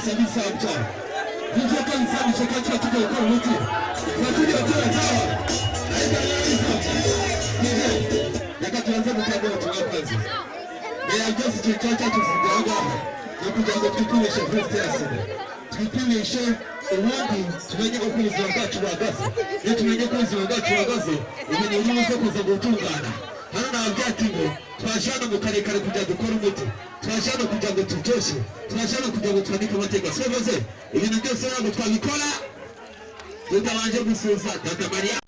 kabisa mchana. Ndio kanisa mchakato katika ukoo wote. Tunatudi watoa dawa. Tuanze mtandao wa kwanza. Just tuchacha tuzigaga. Nakuja kutukulisha first aside. Tukipimisha uwandi tumenye okuliza wagacu wagaze. Iyo tumenye kuliza wagacu wagaze, ibintu biruze kuza gutungana. Hano nabyatiwe twashana mu karekare kujya gukora umuti. Twashana kujya ngo tutoshe. Twashana kujya ngo twandike amateka. Soboze ibintu byose ntabwo twabikora. Tutabanje gusuza Tata Maria.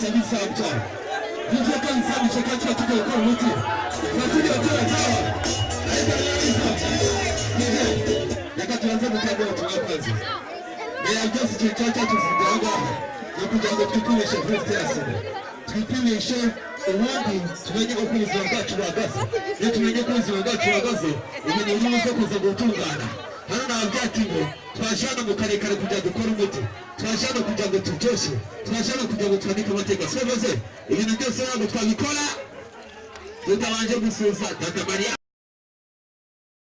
Kabisa mchana. Ndio kanisa mchakato katika ukoo wote. Tunatudi watoa dawa. Tuanze mtandao wa kwanza. Just tuchacha tuzigaga. Nakuja kutukulisha first aside. Tukipimisha uwandi tumenye okuliza wagacu wagaze. Iyo tumenye kuliza wagacu wagaze, ibintu biruze kuza gutungana. Hano nabyatiwe twashana mu karekare kujya gukora umuti. Twashana kujya ngo tutoshe. Twashana kujya ngo twandike amateka. Soboze ibintu byose ntabwo twabikora. Tutabanje gusuza Tata Maria.